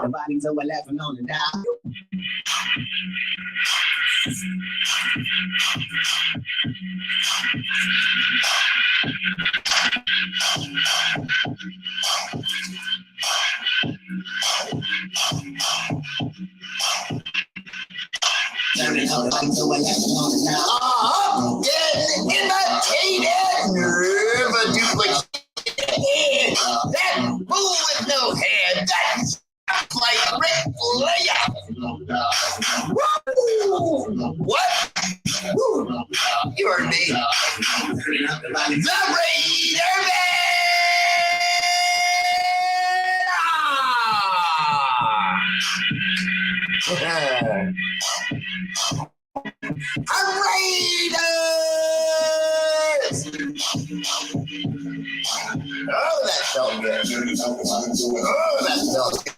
Body's overlapping on the dial. Imitated, never duplicated. That bull with no head, that's like Rick Flair. What? Woo. You heard me. The Raider Bear! Raiders! Oh, that felt good. Oh, that felt good.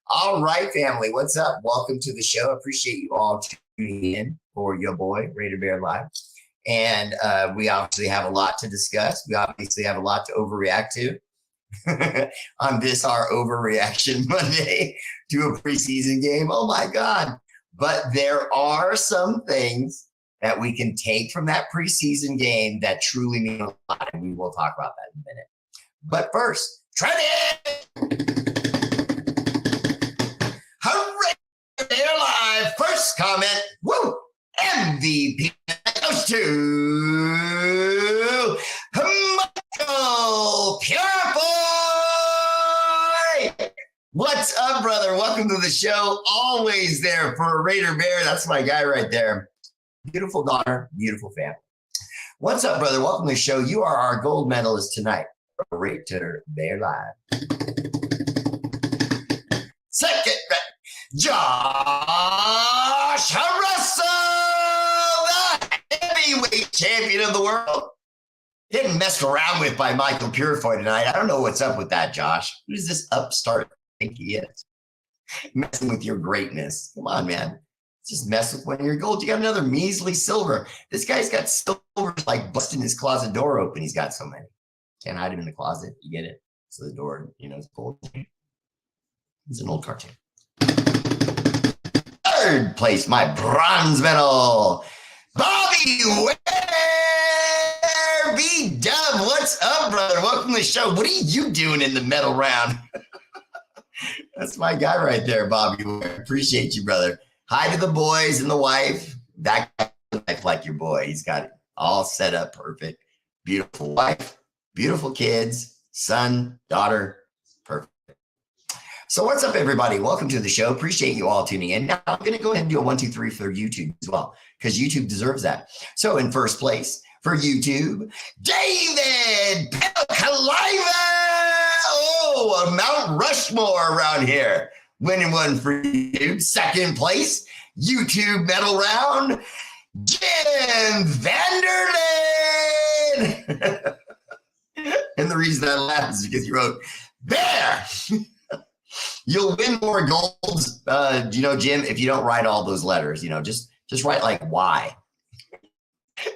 All right, family, what's up? Welcome to the show. Appreciate you all tuning in for your boy, R8RBEAR Live. And we obviously have a lot to discuss. We obviously have a lot to overreact to on this, our overreaction Monday to a preseason game. Oh my God. But there are some things that we can take from that preseason game that truly mean a lot. And we will talk about that in a minute. But first, trending! Hooray! They're live. First comment. Woo! MVP goes to Michael Purifoy. What's up, brother? Welcome to the show. Always there for R8RBEAR. That's my guy right there. Beautiful daughter, beautiful family. What's up, brother? Welcome to the show. You are our gold medalist tonight. R8RBEAR Live. Second, Josh Russell, the heavyweight champion of the world. Getting messed around with by Michael Purifoy tonight. I don't know what's up with that, Josh. Who's this upstart think he is? Messing with your greatness. Come on, man. Just mess with one of your gold. You got another measly silver. This guy's got silver like busting his closet door open. He's got so many. Can't hide him in the closet. You get it? So the door, is gold. It's an old cartoon. Third place, my bronze medal, Bobby Ware. B-Dub, what's up, brother? Welcome to the show. What are you doing in the medal round? That's my guy right there, Bobby Ware. Appreciate you, brother. Hi to the boys and the wife. That guy like your boy. He's got it all set up perfect. Beautiful wife, beautiful kids, son, daughter, perfect. So what's up, everybody? Welcome to the show. Appreciate you all tuning in. Now, I'm going to go ahead and do a 1, 2, 3 for YouTube as well, because YouTube deserves that. So in first place for YouTube, David Pelkaliva. Oh, a Mount Rushmore around here. Winning one for YouTube. Second place, YouTube medal round, Jim Vanderlyn. And the reason I laugh is because you wrote, Bear. You'll win more golds, Jim, if you don't write all those letters, just write like Y.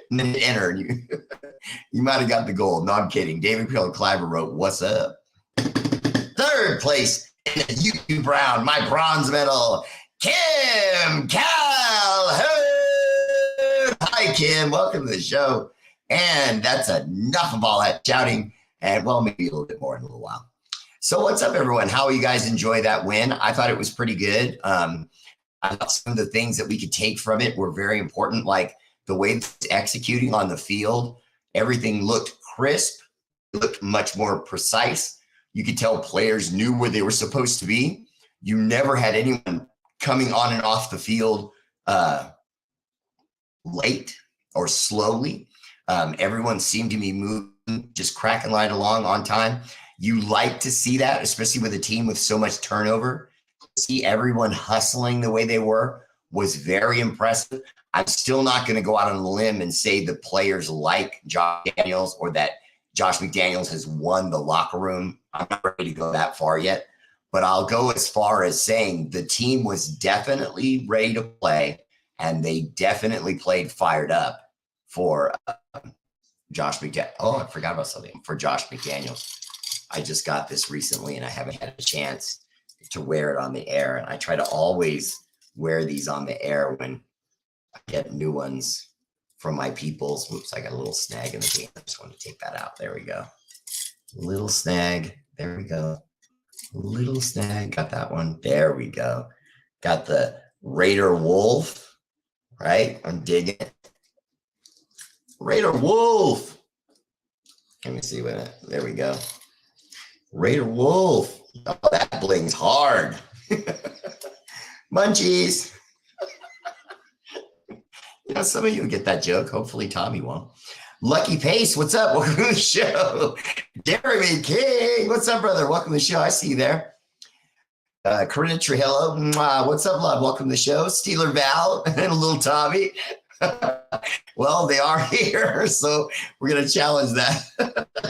And then enter. You might have got the gold. No, I'm kidding. David Pelkaliva wrote, what's up? Third place in the YouTube round, my bronze medal, Kim Calhoun. Hi, Kim. Welcome to the show. And that's enough of all that shouting. And, well, maybe a little bit more in a little while. So what's up, everyone? How you guys enjoy that win? I thought it was pretty good. I thought some of the things that we could take from it were very important, like the way it's executing on the field. Everything looked crisp, looked much more precise. You could tell players knew where they were supposed to be. You never had anyone coming on and off the field late or slowly. Everyone seemed to be moving, just cracking right along on time. You like to see that, especially with a team with so much turnover. See everyone hustling the way they were was very impressive. I'm still not going to go out on a limb and say the players like Josh McDaniels or that Josh McDaniels has won the locker room. I'm not ready to go that far yet, but I'll go as far as saying the team was definitely ready to play, and they definitely played fired up for Josh McDaniels. Oh, I forgot about something for Josh McDaniels. I just got this recently, and I haven't had a chance to wear it on the air. And I try to always wear these on the air when I get new ones from my peoples. Whoops, I got a little snag in the game. I just want to take that out. There we go. Little snag. There we go. Little snag. Got that one. There we go. Got the Raider Wolf, right? I'm digging it. Raider Wolf. Let me see what. There we go. Raider Wolf. Oh, that blings hard. Munchies. You know, some of you will get that joke. Hopefully Tommy won't. Lucky Pace, what's up? Welcome to the show. Jeremy King, what's up, brother? Welcome to the show. I see you there. Corinna Trujillo, what's up, love? Welcome to the show. Steeler Val and a little Tommy. Well, they are here, so we're going to challenge that.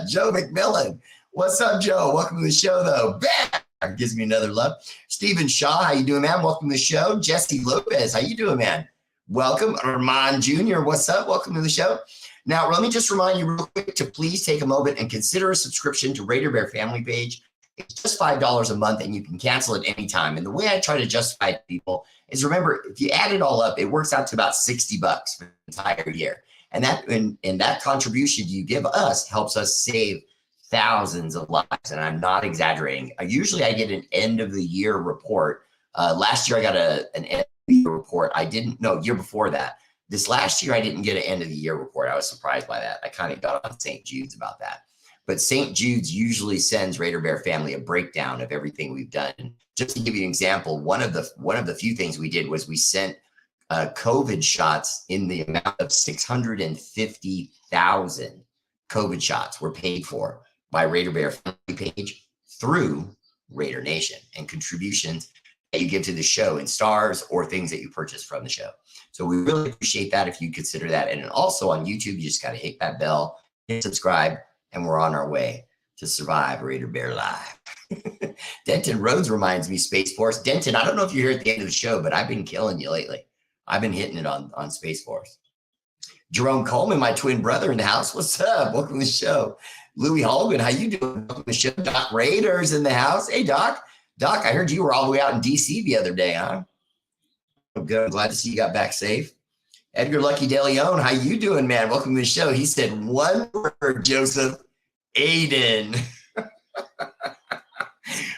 Joe McMillan, what's up, Joe? Welcome to the show, though. Bam! Gives me another love. Stephen Shaw, how you doing, man? Welcome to the show. Jesse Lopez, how you doing, man? Welcome. Armand Jr., what's up? Welcome to the show. Now, let me just remind you real quick to please take a moment and consider a subscription to Raider Bear family page. It's just $5 a month, and you can cancel it anytime. And the way I try to justify it to people is, remember, if you add it all up, it works out to about $60 for the entire year. And that contribution you give us helps us save thousands of lives. And I'm not exaggerating. Usually I get an end of the year report. Last year I got an end of the year report. Year before that. This last year I didn't get an end of the year report. I was surprised by that. I kind of got on St. Jude's about that. But St. Jude's usually sends Raider Bear family a breakdown of everything we've done. Just to give you an example, one of the few things we did was we sent COVID shots in the amount of 650,000 COVID shots were paid for by Raider Bear family page through Raider Nation and contributions that you give to the show in stars or things that you purchase from the show. So we really appreciate that if you consider that. And also on YouTube, you just got to hit that bell, hit subscribe, and we're on our way to survive Raider Bear Live. Denton Rhodes reminds me, Space Force. Denton, I don't know if you're here at the end of the show, but I've been killing you lately. I've been hitting it on Space Force. Jerome Coleman, my twin brother in the house. What's up? Welcome to the show. Louis Holguin, how you doing? Welcome to the show. Doc Raiders in the house. Hey, Doc. Doc, I heard you were all the way out in D.C. the other day, huh? Good. I'm glad to see you got back safe. Edgar Lucky De Leon, how you doing, man? Welcome to the show. He said one word, Joseph. Aiden.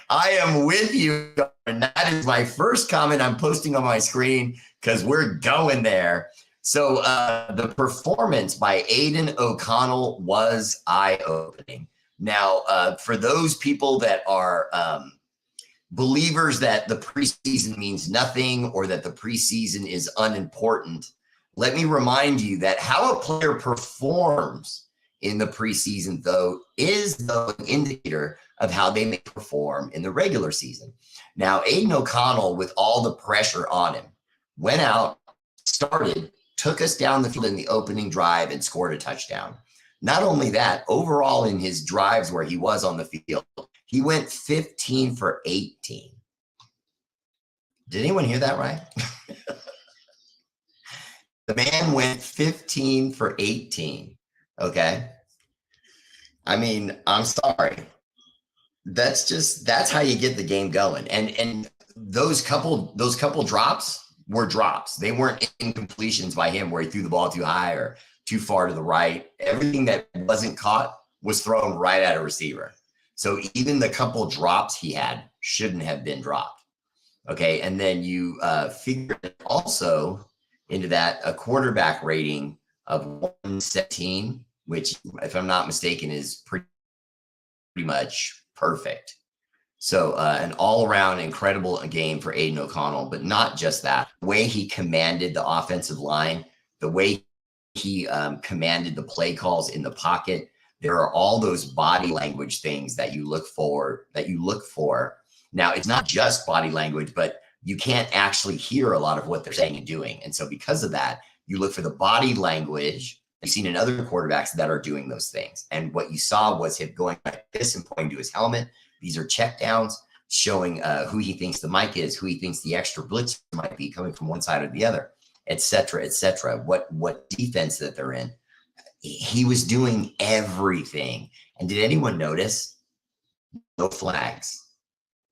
I am with you. And that is my first comment I'm posting on my screen because we're going there. So the performance by Aiden O'Connell was eye-opening. Now, for those people that are believers that the preseason means nothing or that the preseason is unimportant, let me remind you that how a player performs in the preseason, though, is an indicator of how they may perform in the regular season. Now, Aiden O'Connell, with all the pressure on him, went out, started, took us down the field in the opening drive and scored a touchdown. Not only that, overall in his drives where he was on the field, he went 15 for 18. Did anyone hear that right? The man went 15 for 18. Okay. I mean, I'm sorry. That's how you get the game going. And those couple drops were drops. They weren't incompletions by him where he threw the ball too high or too far to the right. Everything that wasn't caught was thrown right at a receiver. So even the couple drops he had shouldn't have been dropped. Okay. And then you figure also into that a quarterback rating of 117, which, if I'm not mistaken, is pretty much perfect. So an all-around incredible game for Aiden O'Connell, but not just that. The way he commanded the offensive line, the way he commanded the play calls in the pocket. There are all those body language things that you look for. Now, it's not just body language, but you can't actually hear a lot of what they're saying and doing. And so because of that, You look for the body language. You've seen in other quarterbacks that are doing those things. And what you saw was him going like this and pointing to his helmet. These are check downs showing who he thinks the mic is, who he thinks the extra blitz might be coming from one side or the other, et cetera, what defense that they're in. He was doing everything. And did anyone notice? No flags.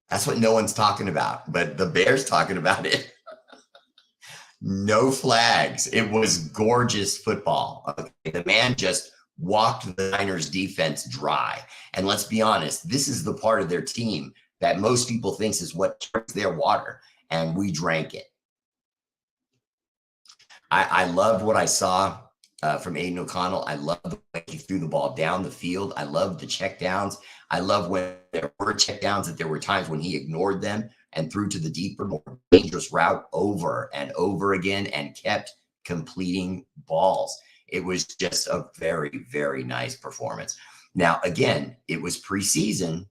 That's what no one's talking about, but the Bears talking about it. No flags. It was gorgeous football. Okay. The man just walked the Niners defense dry. And let's be honest, this is the part of their team that most people thinks is what drinks their water, and we drank it. I loved what I saw from Aiden O'Connell. I love the way he threw the ball down the field. I love the check downs. I love when there were check downs that there were times when he ignored them and threw to the deeper, more dangerous route over and over again and kept completing balls. It was just a very, very nice performance. Now, again, it was preseason,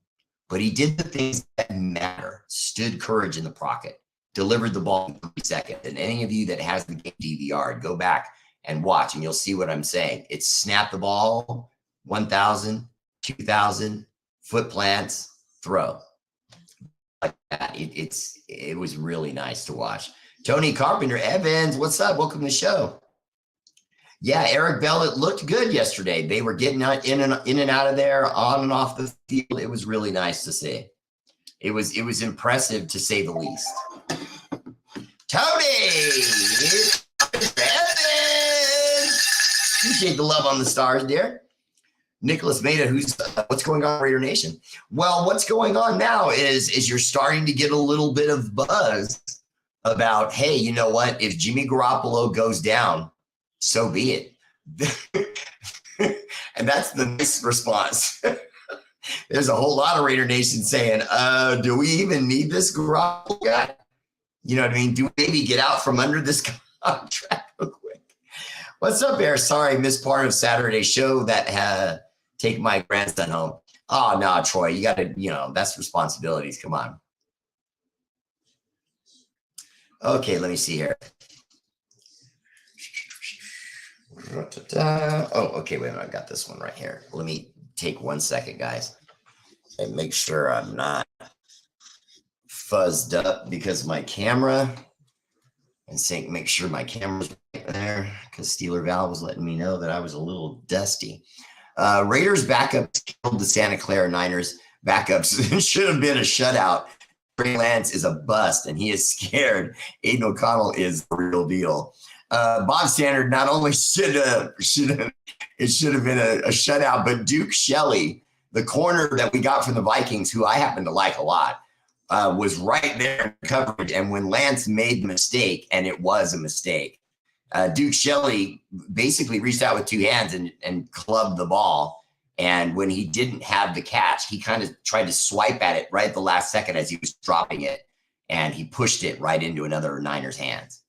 but he did the things that matter. Stood courage in the pocket, delivered the ball in 3 seconds. And any of you that has the game DVR, go back and watch, and you'll see what I'm saying. It's snap the ball, 1,000, 2,000, foot plants, throw. Like that. It was really nice to watch. Tony Carpenter Evans, what's up? Welcome to the show. Yeah, Eric Bell, it looked good yesterday. They were getting in and out of there, on and off the field. It was really nice to see. It was impressive to say the least. Tony Evans, appreciate the love on the stars, dear. Nicholas Maida, what's going on, Raider Nation? Well, what's going on now is you're starting to get a little bit of buzz about, hey, you know what? If Jimmy Garoppolo goes down, so be it. And that's the nice response. There's a whole lot of Raider Nation saying, do we even need this Garoppolo guy? You know what I mean? Do we maybe get out from under this contract real quick? What's up, Bear? Sorry, missed part of Saturday's show that take my grandson home. Oh, no, Troy, you got to, that's responsibilities. Come on. Okay, let me see here. Oh, okay, wait a minute. I got this one right here. Let me take 1 second, guys, and make sure I'm not fuzzed up because my camera, and make sure my camera's right there because Steeler Val was letting me know that I was a little dusty. Raiders backups killed the Santa Clara Niners backups. It should have been a shutout. Trey Lance is a bust, and he is scared. Aiden O'Connell is the real deal. Bob Standard, not only should have been a shutout, but Duke Shelley, the corner that we got from the Vikings, who I happen to like a lot, was right there in coverage. And when Lance made the mistake, and it was a mistake, Duke Shelley basically reached out with two hands and clubbed the ball. And when he didn't have the catch, he kind of tried to swipe at it right at the last second as he was dropping it, and he pushed it right into another Niners hands.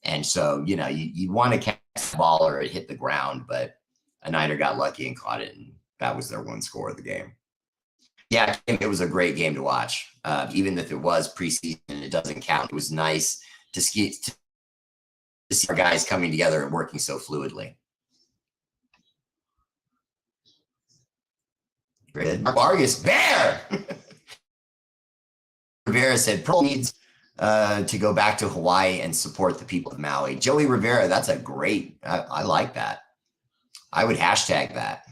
And so, you want to catch the ball or it hit the ground, but a Niner got lucky and caught it, and that was their one score of the game. Yeah, it was a great game to watch. Even if it was preseason, it doesn't count. It was nice to see our guys coming together and working so fluidly. Vargas, Bear! Rivera said, Pearl needs to go back to Hawaii and support the people of Maui. Joey Rivera, that's a great, I like that. I would hashtag that,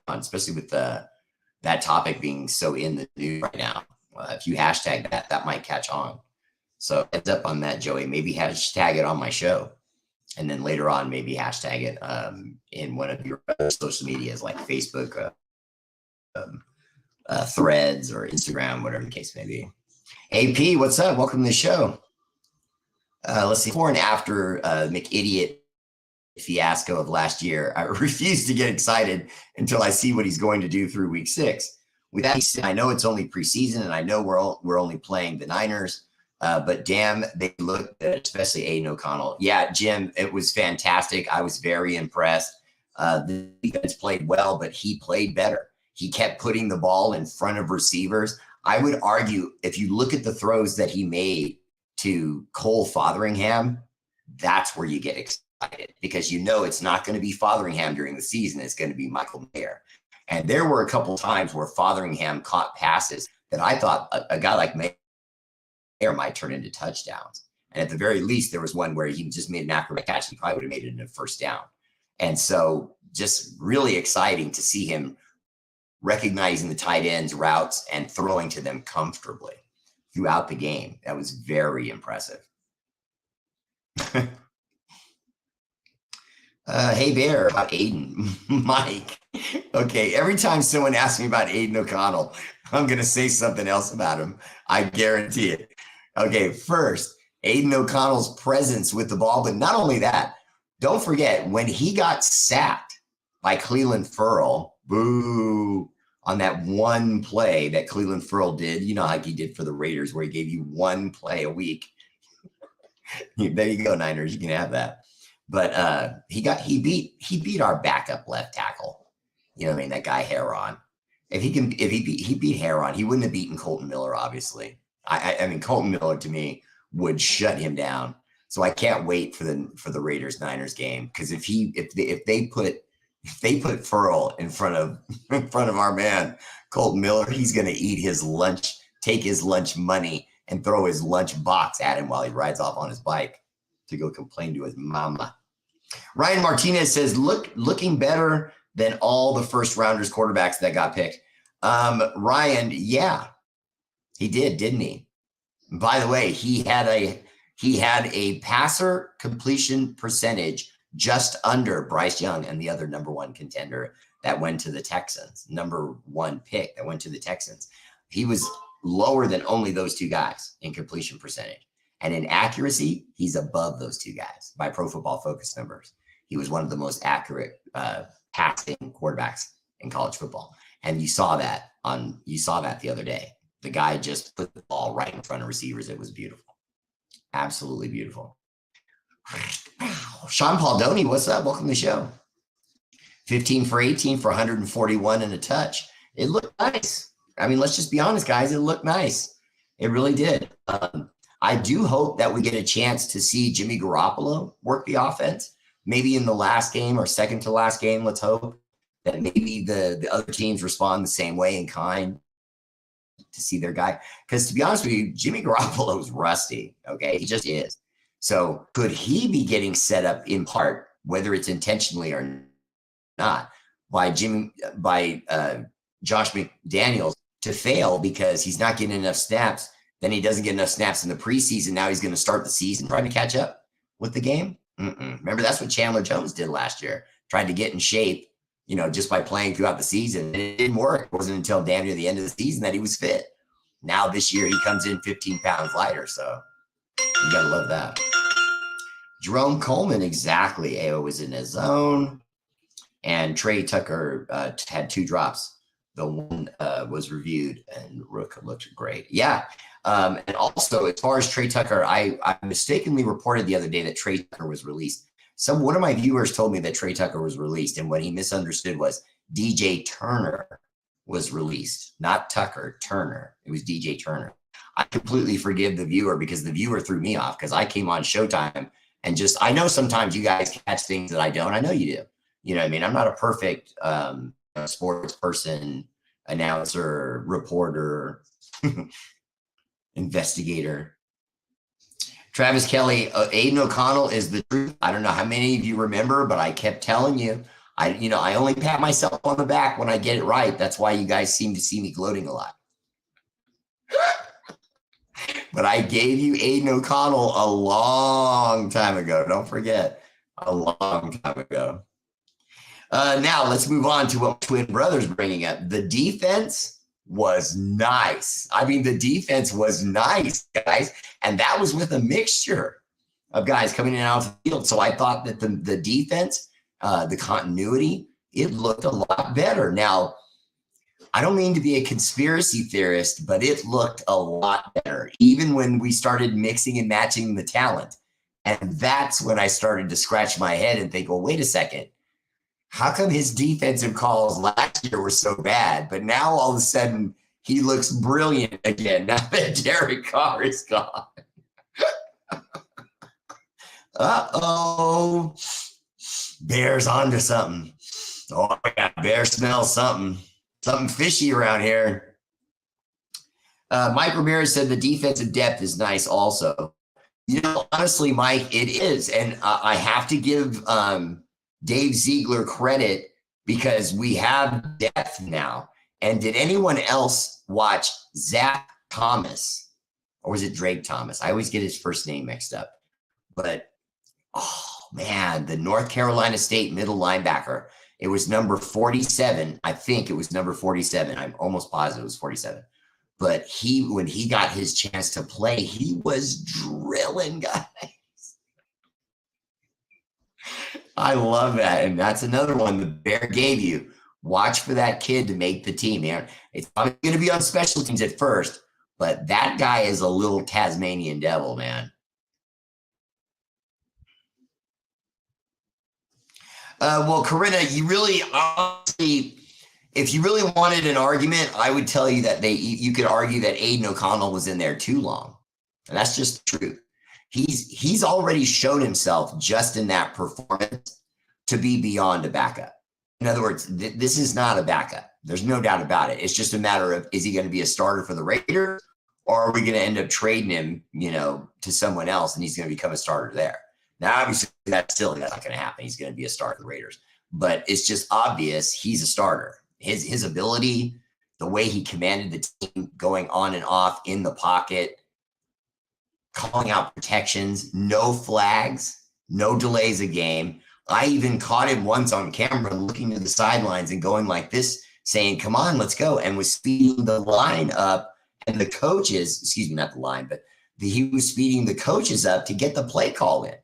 especially with that topic being so in the news right now. If you hashtag that might catch on. So heads up on that, Joey. Maybe hashtag it on my show. And then later on, maybe hashtag it in one of your social medias like Facebook, Threads, or Instagram, whatever the case may be. AP, what's up? Welcome to the show. Let's see. Before and after McIdiot fiasco of last year, I refuse to get excited until I see what he's going to do through week 6. With that said, I know it's only preseason, and I know we're only playing the Niners, but damn, they look good, especially Aiden O'Connell. Yeah, Jim, it was fantastic. I was very impressed. The defense played well, but he played better. He kept putting the ball in front of receivers. I would argue if you look at the throws that he made to Cole Fotheringham, that's where you get excited, because you know it's not going to be Fotheringham during the season. It's going to be Michael Mayer. And there were a couple times where Fotheringham caught passes that I thought a guy like Mayer might turn into touchdowns. And at the very least, there was one where he just made an accurate catch. He probably would have made it into a first down. And so just really exciting to see him recognizing the tight ends routes and throwing to them comfortably throughout the game. That was very impressive. Hey Bear, about Aiden. Mike. Okay, every time someone asks me about Aiden O'Connell, I'm going to say something else about him. I guarantee it. Okay, first, Aiden O'Connell's presence with the ball, but not only that, don't forget when he got sacked by Cleveland Ferrell, boo, on that one play that Cleveland Ferrell did, you know, like he did for the Raiders, where he gave you one play a week. There you go, Niners, you can have that. But he beat our backup left tackle. You know what I mean? That guy Heron. If he beat Heron, he wouldn't have beaten Colton Miller, obviously. I mean, Colton Miller to me would shut him down. So I can't wait for the Raiders Niners game, because if they put Ferrell in front of our man Colton Miller, he's going to eat his lunch, take his lunch money, and throw his lunch box at him while he rides off on his bike to go complain to his mama. Ryan Martinez says, looking better than all the first rounders quarterbacks that got picked. Ryan, yeah, he did, didn't he? By the way, he had a passer completion percentage just under Bryce Young and the other number one contender that went to the Texans, number one pick that went to the Texans. He was lower than only those two guys in completion percentage. And in accuracy, he's above those two guys by Pro Football Focus numbers. He was one of the most accurate passing quarterbacks in college football. And you saw that the other day. The guy just put the ball right in front of receivers. It was beautiful. Absolutely beautiful. Sean Paldoni, what's up? Welcome to the show. 15 for 18 for 141 and a touch. It looked nice. I mean, let's just be honest, guys. It looked nice. It really did. I do hope that we get a chance to see Jimmy Garoppolo work the offense, maybe in the last game or second to last game. Let's hope that maybe the other teams respond the same way in kind to see their guy. Because to be honest with you, Jimmy Garoppolo is rusty. Okay, he just is. So could he be getting set up in part, whether it's intentionally or not, by Josh McDaniels to fail because he's not getting enough snaps? Then he doesn't get enough snaps in the preseason. Now he's going to start the season trying to catch up with the game. Remember, that's what Chandler Jones did last year. Tried to get in shape, you know, just by playing throughout the season. And it didn't work. It wasn't until damn near the end of the season that he was fit. Now this year he comes in 15 pounds lighter. So you got to love that. Jerome Coleman, exactly. AO was in his zone. And Trey Tucker had 2 drops. The one was reviewed and Rook looked great. Yeah. And also, as far as Trey Tucker, I mistakenly reported the other day that Trey Tucker was released. One of my viewers told me that Trey Tucker was released, and what he misunderstood was DJ Turner was released, not Tucker, Turner. It was DJ Turner. I completely forgive the viewer, because the viewer threw me off, because I came on Showtime and I know sometimes you guys catch things that I don't. I know you do. You know what I mean? I'm not a perfect sports person, announcer, reporter, investigator. Travis Kelly, Aiden O'Connell is the truth. I don't know how many of you remember, but I kept telling you, I only pat myself on the back when I get it right. That's why you guys seem to see me gloating a lot. But I gave you Aiden O'Connell a long time ago. Don't forget, a long time ago. Now let's move on to what Twin Brothers bringing up. The defense was nice. I mean, the defense was nice, guys. And that was with a mixture of guys coming in and out of the field. So I thought that the defense, the continuity, it looked a lot better. Now, I don't mean to be a conspiracy theorist, but it looked a lot better, even when we started mixing and matching the talent. And that's when I started to scratch my head and think, well, wait a second. How come his defensive calls last year were so bad, but now all of a sudden he looks brilliant again now that Derek Carr is gone? Uh-oh. Bear's onto something. Oh, yeah, Bear smells something. Something fishy around here. Mike Ramirez said the defensive depth is nice also. Honestly, Mike, it is. And I have to give Dave Ziegler credit because we have depth now. And did anyone else watch Zach Thomas? Or was it Drake Thomas? I always get his first name mixed up. But, oh, man, the North Carolina State middle linebacker. It was number 47. I think it was number 47. I'm almost positive it was 47. But when he got his chance to play, he was drilling guys. I love that. And that's another one the Bear gave you. Watch for that kid to make the team, man. It's probably going to be on special teams at first, but that guy is a little Tasmanian devil, man. Well, Corinna, you really honestly, if you really wanted an argument, I would tell you that you could argue that Aiden O'Connell was in there too long. And that's just the truth. He's already shown himself just in that performance to be beyond a backup. In other words, this is not a backup. There's no doubt about it. It's just a matter of, is he going to be a starter for the Raiders, or are we going to end up trading him, to someone else and he's going to become a starter there? Now, obviously, that's not going to happen. He's going to be a starter for the Raiders. But it's just obvious he's a starter. His ability, the way he commanded the team, going on and off in the pocket, calling out protections, no flags, no delays a game. I even caught him once on camera looking to the sidelines and going like this, saying, come on, let's go, and was speeding the line up. And the coaches, excuse me, not the line, but he was speeding the coaches up to get the play call in.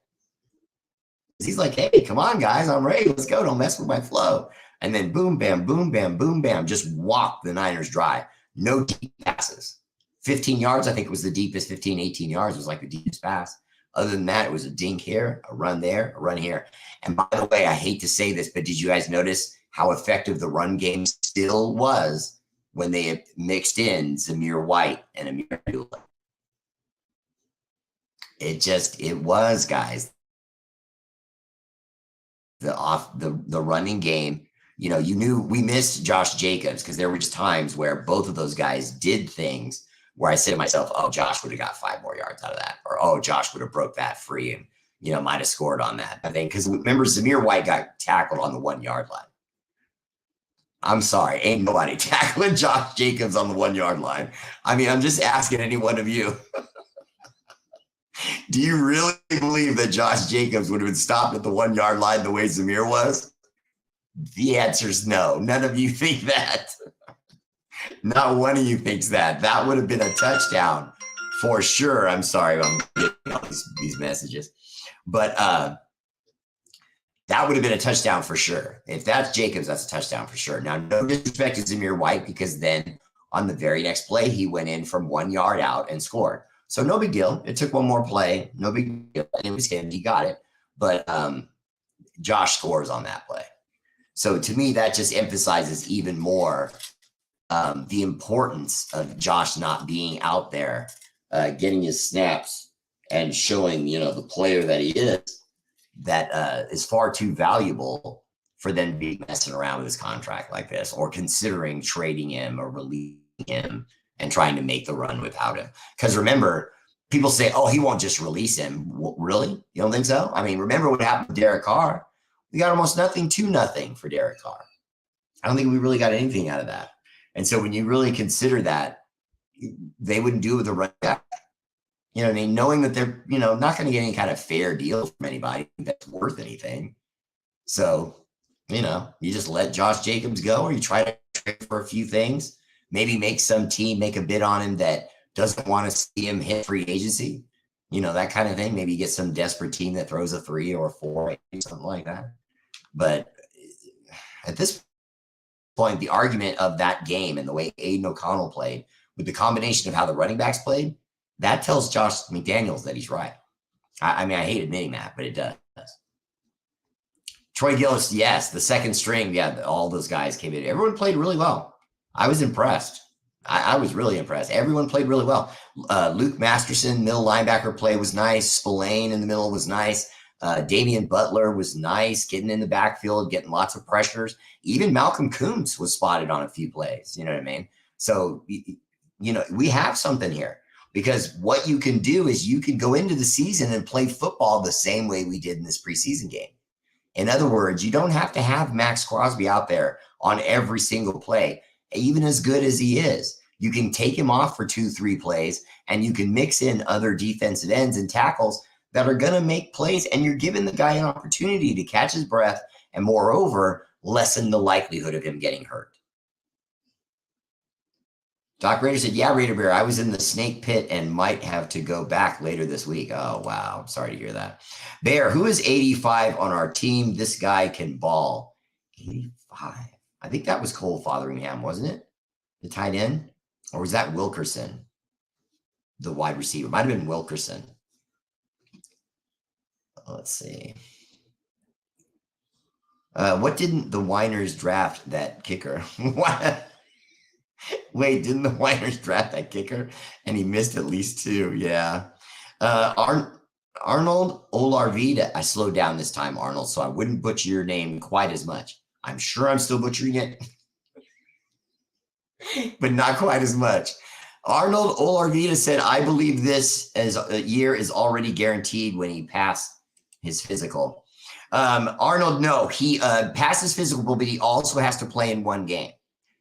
He's like, hey, come on, guys, I'm ready. Let's go. Don't mess with my flow. And then boom, bam, boom, bam, boom, bam, just walk the Niners dry. No deep passes. 15 yards, I think it was the deepest. 15, 18 yards was like the deepest pass. Other than that, it was a dink here, a run there, a run here. And by the way, I hate to say this, but did you guys notice how effective the run game still was when they mixed in Zamir White and Amir Abdullah? It was, guys. The running game, you knew we missed Josh Jacobs because there were just times where both of those guys did things where I said to myself, oh, Josh would have got 5 more yards out of that, or oh, Josh would have broke that free and might have scored on that. I think because remember, Zamir White got tackled on the 1 yard line. I'm sorry, ain't nobody tackling Josh Jacobs on the 1 yard line. I mean, I'm just asking any one of you. Do you really believe that Josh Jacobs would have been stopped at the 1 yard line the way Zamir was? The answer is no. None of you think that. Not one of you thinks that. That would have been a touchdown for sure. I'm sorry, I'm getting all these messages. But that would have been a touchdown for sure. If that's Jacobs, that's a touchdown for sure. Now, no disrespect to Zamir White, because then on the very next play, he went in from 1 yard out and scored. So no big deal. It took one more play. No big deal. And it was him. He got it. But Josh scores on that play. So to me, that just emphasizes even more the importance of Josh not being out there, getting his snaps and showing, the player that he is, that is far too valuable for them to be messing around with his contract like this, or considering trading him or releasing him and trying to make the run without him. Because remember, people say, oh, he won't just release him. Really? You don't think so? I mean, remember what happened with Derek Carr? We got almost 0-0 for Derek Carr. I don't think we really got anything out of that. And so when you really consider that, they wouldn't do it with a run back. You know what I mean? Knowing that they're, not going to get any kind of fair deal from anybody that's worth anything. So, you just let Josh Jacobs go, or you try to trade for a few things. Maybe make some team make a bid on him that doesn't want to see him hit free agency. That kind of thing. Maybe get some desperate team that throws a 3 or 4, something like that. But at this point, the argument of that game and the way Aiden O'Connell played, with the combination of how the running backs played, that tells Josh McDaniels that he's right. I mean, I hate admitting that, but it does. Troy Gillis, yes, the second string, yeah, all those guys came in. Everyone played really well. I was impressed. I was really impressed. Everyone played really well. Luke Masterson, middle linebacker play was nice. Spillane in the middle was nice. Damian Butler was nice, getting in the backfield, getting lots of pressures. Even Malcolm Koontz was spotted on a few plays. You know what I mean? So, we have something here, because what you can do is you can go into the season and play football the same way we did in this preseason game. In other words, you don't have to have Max Crosby out there on every single play, even as good as he is. You can take him off for 2-3 plays, and you can mix in other defensive ends and tackles that are going to make plays, and you're giving the guy an opportunity to catch his breath and, moreover, lessen the likelihood of him getting hurt. Doc Raider said, yeah, Raider Bear, I was in the snake pit and might have to go back later this week. Oh, wow. I'm sorry to hear that. Bear, who is 85 on our team? This guy can ball. 85. I think that was Cole Fotheringham, wasn't it? The tight end? Or was that Wilkerson, the wide receiver? Might have been Wilkerson. Let's see. What didn't the Winers draft that kicker? What? Wait, didn't the Winers draft that kicker? And he missed at least 2. Yeah. Arnold Olarvida. I slowed down this time, Arnold, so I wouldn't butcher your name quite as much. I'm sure I'm still butchering it, but not quite as much. Arnold Olarvida said, I believe this year is already guaranteed when he passed his physical. Arnold, no, he passed his physical, but he also has to play in one game.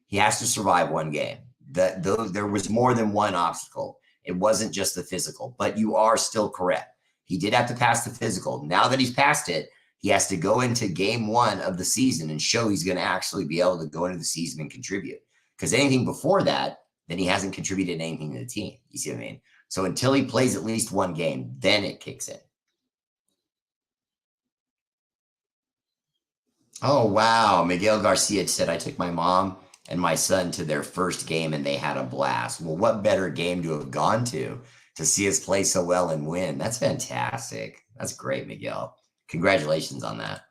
He has to survive one game. There was more than one obstacle. It wasn't just the physical, but you are still correct. He did have to pass the physical. Now that he's passed it, he has to go into game 1 of the season and show he's going to actually be able to go into the season and contribute. Because anything before that, then he hasn't contributed anything to the team. You see what I mean? So until he plays at least one game, then it kicks in. Oh, wow. Miguel Garcia said, I took my mom and my son to their first game and they had a blast. Well, what better game to have gone to see us play so well and win? That's fantastic. That's great, Miguel. Congratulations on that.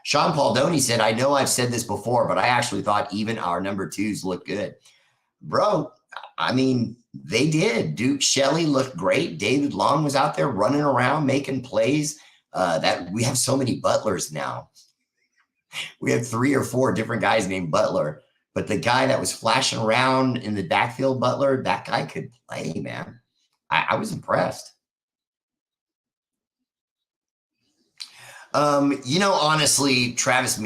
Sean Pauldoni said, I know I've said this before, but I actually thought even our number 2s looked good. Bro, I mean, they did. Duke Shelley looked great. David Long was out there running around, making plays. That we have so many Butlers now. We have 3 or 4 different guys named Butler, but the guy that was flashing around in the backfield, Butler, that guy could play, man. I was impressed. Honestly, Travis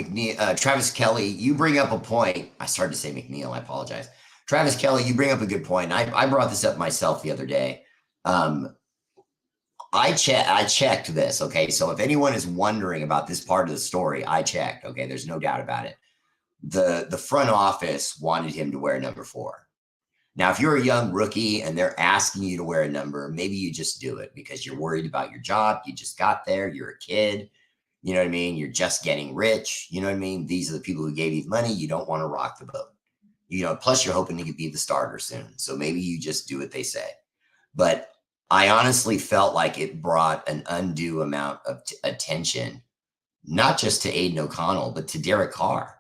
Kelly, you bring up a point. I started to say McNeil. I apologize. Travis Kelly, you bring up a good point. I brought this up myself the other day. I checked this. Okay. So if anyone is wondering about this part of the story, I checked. Okay. There's no doubt about it. The front office wanted him to wear number 4. Now, if you're a young rookie and they're asking you to wear a number, maybe you just do it because you're worried about your job. You just got there. You're a kid. You know what I mean? You're just getting rich. You know what I mean? These are the people who gave you money. You don't want to rock the boat. Plus you're hoping to be the starter soon. So maybe you just do what they say. But I honestly felt like it brought an undue amount of attention, not just to Aiden O'Connell, but to Derek Carr.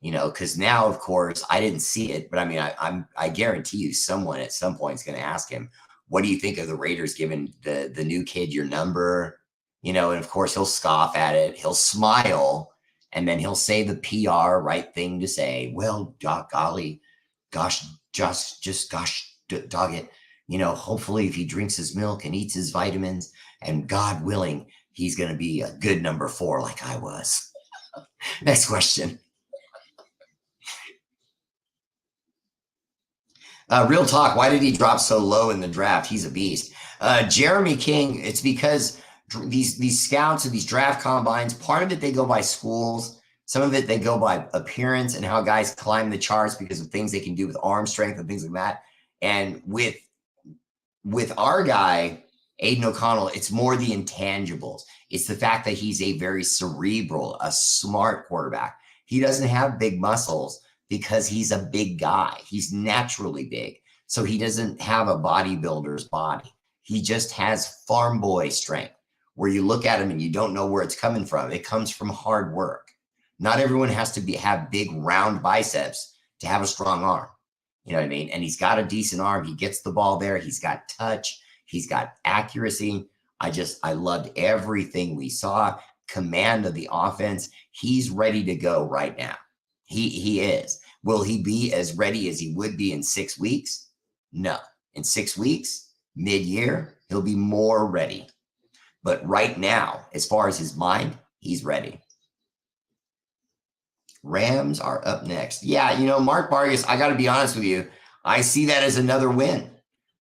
Because now, of course, I didn't see it, but I mean, I guarantee you someone at some point is going to ask him, what do you think of the Raiders giving the new kid your number? And of course he'll scoff at it. He'll smile and then he'll say the PR right thing to say, well, golly, gosh, just gosh, dog it. Hopefully if he drinks his milk and eats his vitamins and God willing, he's going to be a good number 4 like I was. Next question. Real talk. Why did he drop so low in the draft? He's a beast. Jeremy King, it's because these scouts and these draft combines, part of it, they go by schools. Some of it, they go by appearance and how guys climb the charts because of things they can do with arm strength and things like that. And with our guy, Aiden O'Connell, it's more the intangibles. It's the fact that he's a very cerebral, a smart quarterback. He doesn't have big muscles because he's a big guy. He's naturally big. So he doesn't have a bodybuilder's body. He just has farm boy strength, where you look at him and you don't know where it's coming from. It comes from hard work. Not everyone has to have big round biceps to have a strong arm. You know what I mean? And he's got a decent arm. He gets the ball there. He's got touch. He's got accuracy. I loved everything we saw. Command of the offense. He's ready to go right now. He is. Will he be as ready as he would be in 6 weeks? No. In 6 weeks, mid-year, he'll be more ready. But right now, as far as his mind, he's ready. Rams are up next. Yeah, Mark Vargas, I got to be honest with you. I see that as another win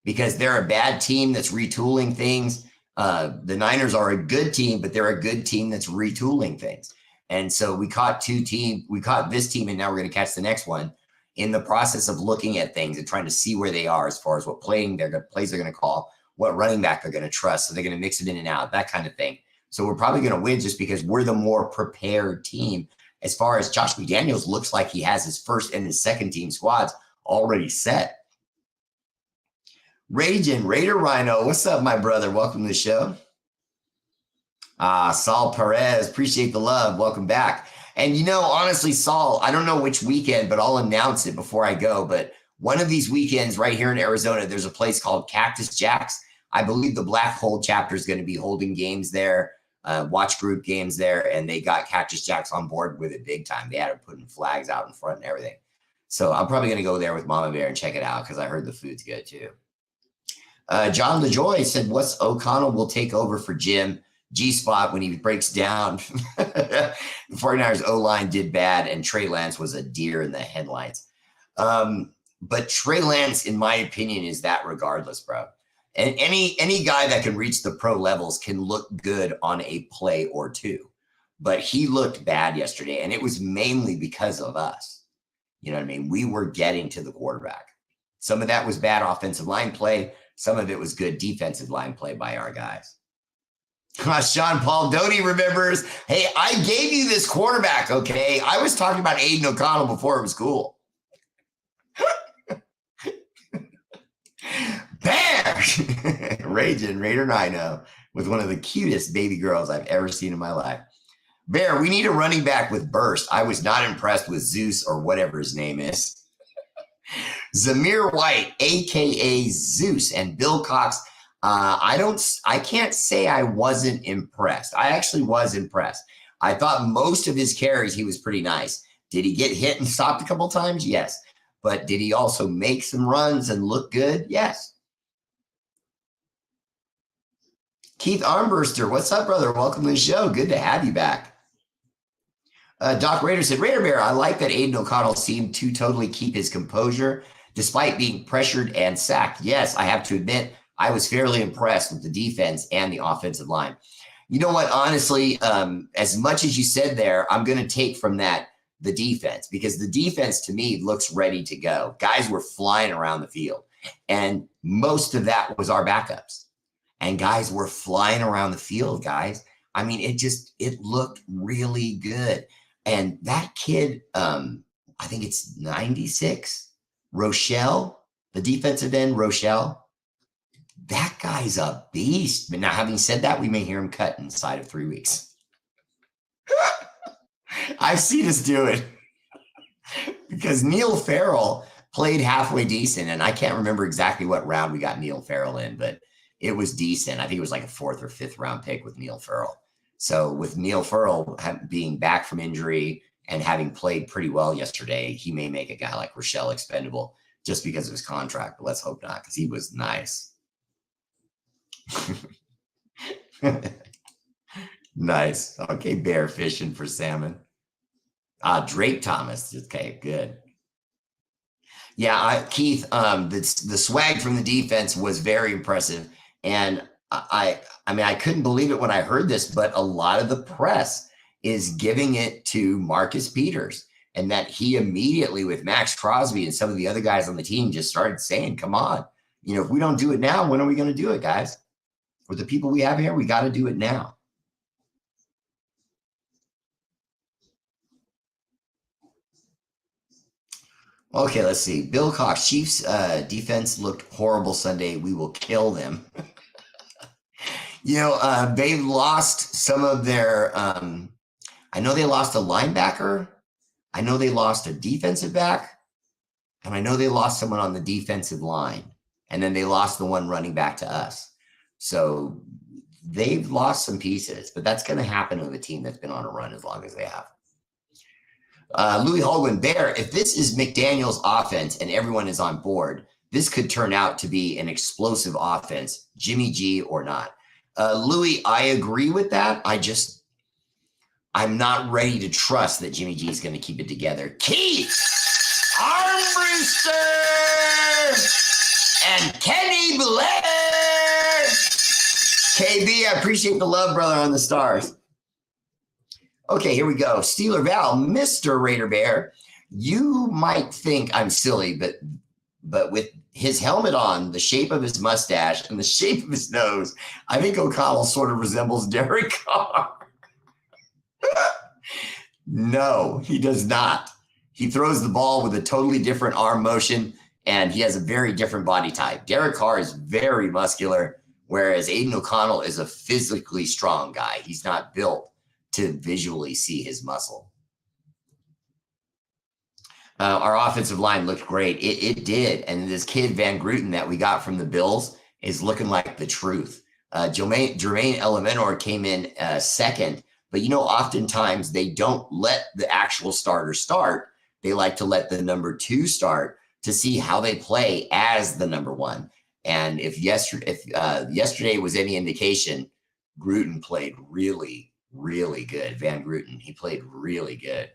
because they're a bad team that's retooling things. The Niners are a good team, but they're a good team that's retooling things. And so we caught this team, and now we're going to catch the next one in the process of looking at things and trying to see where they are as far as what plays they're going to call, what running back they're going to trust. So they're going to mix it in and out, that kind of thing. So we're probably going to win just because we're the more prepared team. As far as Josh McDaniels looks like he has his first and his second team squads already set. Raging Raider Rhino, what's up, my brother? Welcome to the show. Saul Perez, appreciate the love. Welcome back. And honestly, Saul, I don't know which weekend, but I'll announce it before I go. But one of these weekends right here in Arizona, there's a place called Cactus Jacks. I believe the Black Hole chapter is going to be holding games there, watch group games there, and they got Cactus Jacks on board with it big time. They had them putting flags out in front and everything. So I'm probably going to go there with Mama Bear and check it out because I heard the food's good too. John LaJoy said, what's O'Connell will take over for Jim G-Spot when he breaks down. The 49ers O-line did bad, and Trey Lance was a deer in the headlights. But Trey Lance, in my opinion, is that regardless, bro. And any guy that can reach the pro levels can look good on a play or two. But he looked bad yesterday, and it was mainly because of us. You know what I mean? We were getting to the quarterback. Some of that was bad offensive line play. Some of it was good defensive line play by our guys. Sean Paul Doty remembers, hey, I gave you this quarterback, okay? I was talking about Aiden O'Connell before it was cool. Bear! Raging Raider Rhino with one of the cutest baby girls I've ever seen in my life. Bear, we need a running back with burst. I was not impressed with Zeus or whatever his name is. Zamir White, a.k.a. Zeus, and Bill Cox. I can't say I wasn't impressed. I actually was impressed. I thought most of his carries, he was pretty nice. Did he get hit and stopped a couple times? Yes. But did he also make some runs and look good? Yes. Keith Armburster, what's up, brother? Welcome to the show. Good to have you back. Doc Raider said, Raider Bear, I like that Aiden O'Connell seemed to totally keep his composure despite being pressured and sacked. Yes, I have to admit, I was fairly impressed with the defense and the offensive line. You know what? Honestly, as much as you said there, I'm going to take from that the defense, because the defense to me looks ready to go. Guys were flying around the field, and most of that was our backups. And guys were flying around the field, guys. I mean, it looked really good. And that kid, I think it's 96, Rochelle, the defensive end, Rochelle. That guy's a beast. But now, having said that, we may hear him cut inside of 3 weeks. I've seen us do it because Neil Farrell played halfway decent, and I can't remember exactly what round we got Neil Farrell in, but it was decent. I think it was like a 4th or 5th round pick with Neil Farrell. So with Neil Farrell being back from injury and having played pretty well yesterday, he may make a guy like Rochelle expendable just because of his contract. But let's hope not, because he was nice. Nice. Okay, bear fishing for salmon. Drake Thomas. Okay, good. Yeah, Keith, the swag from the defense was very impressive. And I mean, I couldn't believe it when I heard this, but a lot of the press is giving it to Marcus Peters, and that he immediately, with Max Crosby and some of the other guys on the team, just started saying, come on, if we don't do it now, when are we going to do it, guys? With the people we have here, we got to do it now. Okay, let's see. Bill Cox, Chiefs defense looked horrible Sunday. We will kill them. They lost some of their, I know they lost a linebacker. I know they lost a defensive back. And I know they lost someone on the defensive line. And then they lost the one running back to us. So they've lost some pieces, but that's going to happen with a team that's been on a run as long as they have. Louis Holguin, Bear, if this is McDaniel's offense and everyone is on board, this could turn out to be an explosive offense, Jimmy G or not. Louis, I agree with that. I'm not ready to trust that Jimmy G is going to keep it together. Keith Armbruster and Kenny Blair. KB, I appreciate the love, brother, on the stars. Okay, here we go. Steeler Val, Mr. Raider Bear, you might think I'm silly, but with his helmet on, the shape of his mustache, and the shape of his nose, I think O'Connell sort of resembles Derek Carr. No, he does not. He throws the ball with a totally different arm motion, and he has a very different body type. Derek Carr is very muscular, whereas Aiden O'Connell is a physically strong guy. He's not built to visually see his muscle. Our offensive line looked great. It did. And this kid, Van Gruten, that we got from the Bills is looking like the truth. Jermaine Elemenor came in second, but oftentimes they don't let the actual starter start. They like to let the number 2 start to see how they play as the number 1. And if yesterday was any indication, Gruten played really, really good. Van Gruten, he played really good.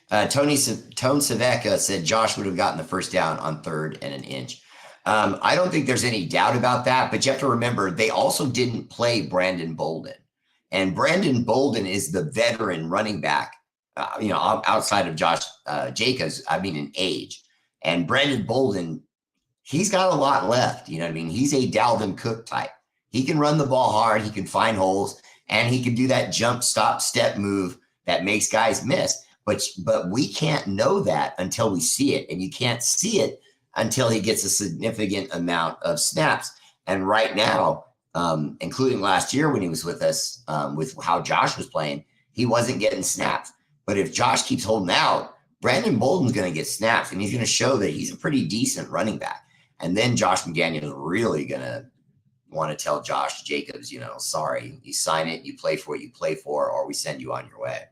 Tone Savecka said Josh would have gotten the first down on 3rd and an inch. I don't think there's any doubt about that, but you have to remember they also didn't play Brandon Bolden. And Brandon Bolden is the veteran running back, outside of Josh Jacobs, in age. And Brandon Bolden, he's got a lot left. You know what I mean? He's a Dalvin Cook type. He can run the ball hard. He can find holes, and he can do that jump, stop, step move that makes guys miss. But we can't know that until we see it, and you can't see it until he gets a significant amount of snaps. And right now, including last year when he was with us, with how Josh was playing, he wasn't getting snaps. But if Josh keeps holding out, Brandon Bolden's going to get snaps, and he's going to show that he's a pretty decent running back. And then Josh McDaniel is really going to want to tell Josh Jacobs, sorry, you sign it, you play for what you play for, or we send you on your way.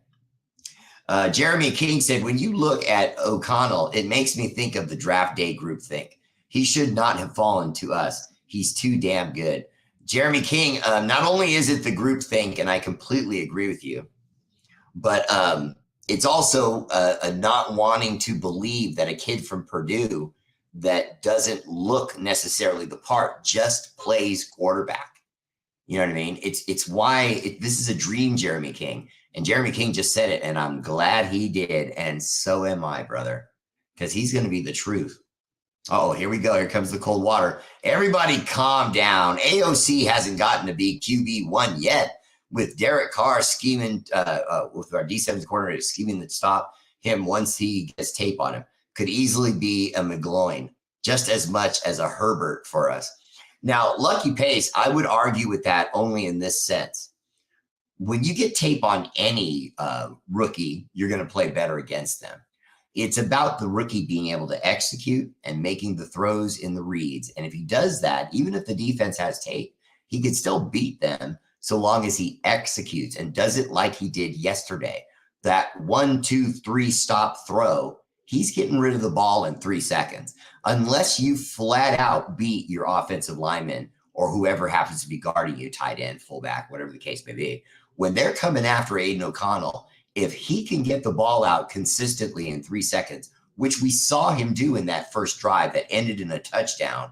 Jeremy King said, when you look at O'Connell, it makes me think of the draft day groupthink. He should not have fallen to us. He's too damn good. Jeremy King, not only is it the groupthink, and I completely agree with you, but it's also a not wanting to believe that a kid from Purdue that doesn't look necessarily the part just plays quarterback. You know what I mean? It's why this is a dream, Jeremy King. And Jeremy King just said it, and I'm glad he did. And so am I, brother, because he's going to be the truth. Oh, here we go. Here comes the cold water. Everybody calm down. AOC hasn't gotten to be QB1 yet, with Derek Carr scheming, with our defensive coordinator scheming to stop him once he gets tape on him. Could easily be a McGloin, just as much as a Herbert for us. Now, Lucky Pace, I would argue with that only in this sense. When you get tape on any rookie, you're going to play better against them. It's about the rookie being able to execute and making the throws in the reads. And if he does that, even if the defense has tape, he could still beat them so long as he executes and does it like he did yesterday. That 1, 2, 3 stop throw, he's getting rid of the ball in 3 seconds. Unless you flat out beat your offensive lineman or whoever happens to be guarding you, tight end, fullback, whatever the case may be. When they're coming after Aiden O'Connell, if he can get the ball out consistently in 3 seconds, which we saw him do in that first drive that ended in a touchdown,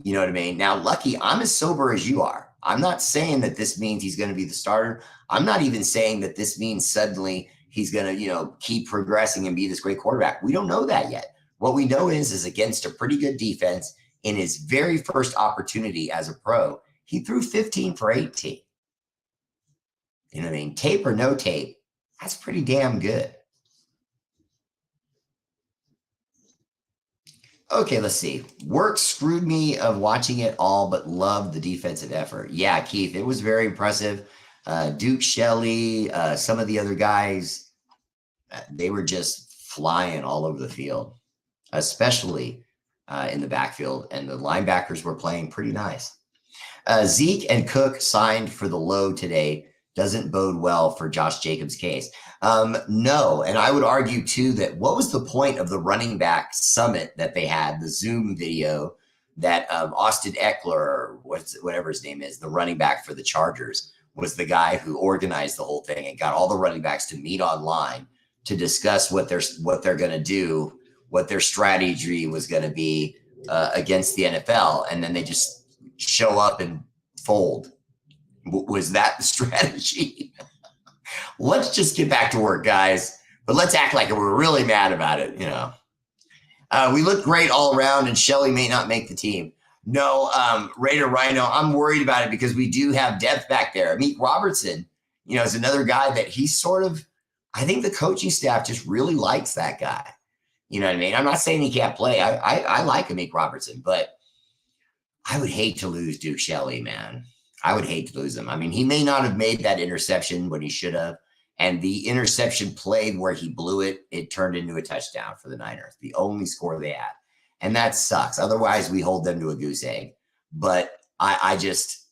you know what I mean? Now, Lucky, I'm as sober as you are. I'm not saying that this means he's going to be the starter. I'm not even saying that this means suddenly he's going to, keep progressing and be this great quarterback. We don't know that yet. What we know is against a pretty good defense in his very first opportunity as a pro, he threw 15 for 18. You know what I mean? Tape or no tape, that's pretty damn good. Okay, let's see. Work screwed me of watching it all, but loved the defensive effort. Yeah, Keith, it was very impressive. Duke Shelley, some of the other guys, they were just flying all over the field, especially in the backfield, and the linebackers were playing pretty nice. Zeke and Cook signed for the low today. Doesn't bode well for Josh Jacobs' case. No, and I would argue too that what was the point of the running back summit that they had, the Zoom video that Austin Eckler, or whatever his name is, the running back for the Chargers, was the guy who organized the whole thing and got all the running backs to meet online to discuss what they're going to do, what their strategy was going to be against the NFL, and then they just show up and fold. Was that the strategy? Let's just get back to work, guys. But let's act like we're really mad about it. We look great all around, and Shelley may not make the team. No, Raider Rhino, I'm worried about it because we do have depth back there. Meek Robertson, is another guy that he's sort of, I think the coaching staff just really likes that guy. You know what I mean? I'm not saying he can't play. I like Meek Robertson, but I would hate to lose Duke Shelley, man. I would hate to lose him. I mean, he may not have made that interception when he should have. And the interception played where he blew it, it turned into a touchdown for the Niners, the only score they had. And that sucks. Otherwise, we hold them to a goose egg. But I just,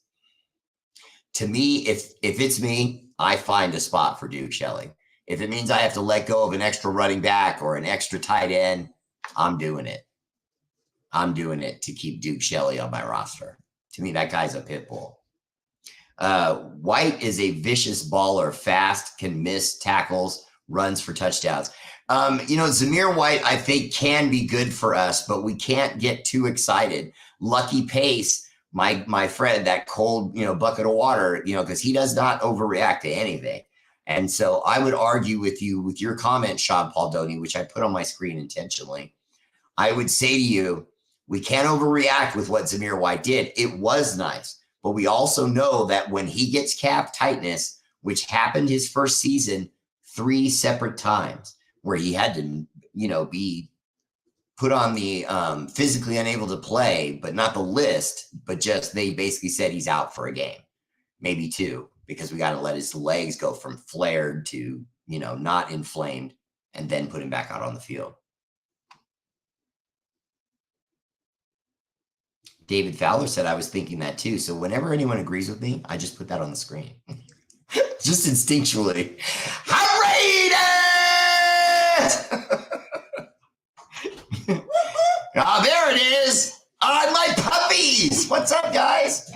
to me, if it's me, I find a spot for Duke Shelley. If it means I have to let go of an extra running back or an extra tight end, I'm doing it. I'm doing it to keep Duke Shelley on my roster. To me, that guy's a pit bull. White is a vicious baller, fast, can miss tackles, runs for touchdowns. Zamir White, I think, can be good for us, but we can't get too excited. Lucky Pace, my friend, that cold, bucket of water, because he does not overreact to anything. And so I would argue with you with your comment, Sean Paul Doney, which I put on my screen intentionally. I would say to you, we can't overreact with what Zamir White did. It was nice. But we also know that when he gets cap tightness, which happened his first season 3 separate times, where he had to, be put on the physically unable to play, but not the list, but just they basically said he's out for a game, maybe 2, because we got to let his legs go from flared to, not inflamed, and then put him back out on the field. David Fowler said, I was thinking that too. So whenever anyone agrees with me, I just put that on the screen. Just instinctually. Oh, there it is. My puppies. What's up, guys?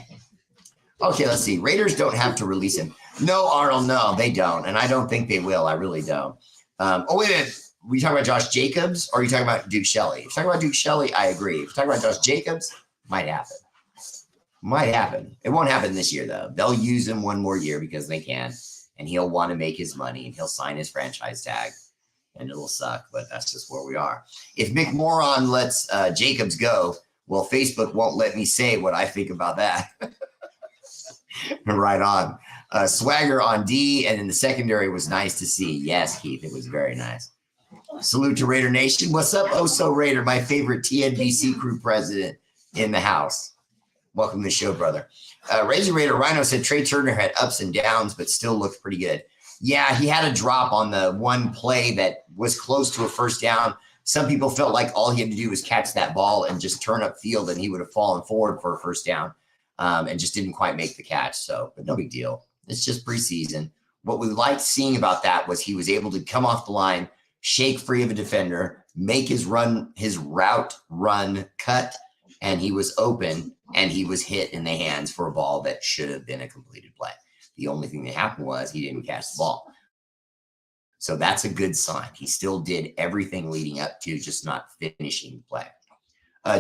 Okay, let's see. Raiders don't have to release him. No, Arnold, no, they don't. And I don't think they will. I really don't. Wait a minute. Were you talking about Josh Jacobs or are you talking about Duke Shelley? If you're talking about Duke Shelley, I agree. If you're talking about Josh Jacobs, might happen. Might happen. It won't happen this year, though. They'll use him one more year because they can, and he'll want to make his money, and he'll sign his franchise tag, and it'll suck, but that's just where we are. If McMoron lets Jacobs go, well, Facebook won't let me say what I think about that. Right on. Swagger on D, and in the secondary was nice to see. Yes, Keith, it was very nice. Salute to Raider Nation. What's up, Oso Raider, my favorite TNBC crew president in the house. Welcome to the show, brother. Razor Raider Rhino said Trey Turner had ups and downs, but still looked pretty good. Yeah, he had a drop on the one play that was close to a first down. Some people felt like all he had to do was catch that ball and just turn up field, and he would have fallen forward for a first down and just didn't quite make the catch. So, but no big deal. It's just preseason. What we liked seeing about that was he was able to come off the line, shake free of a defender, make his route run cut, and he was open, and he was hit in the hands for a ball that should have been a completed play. The only thing that happened was he didn't catch the ball. So that's a good sign. He still did everything leading up to just not finishing the play.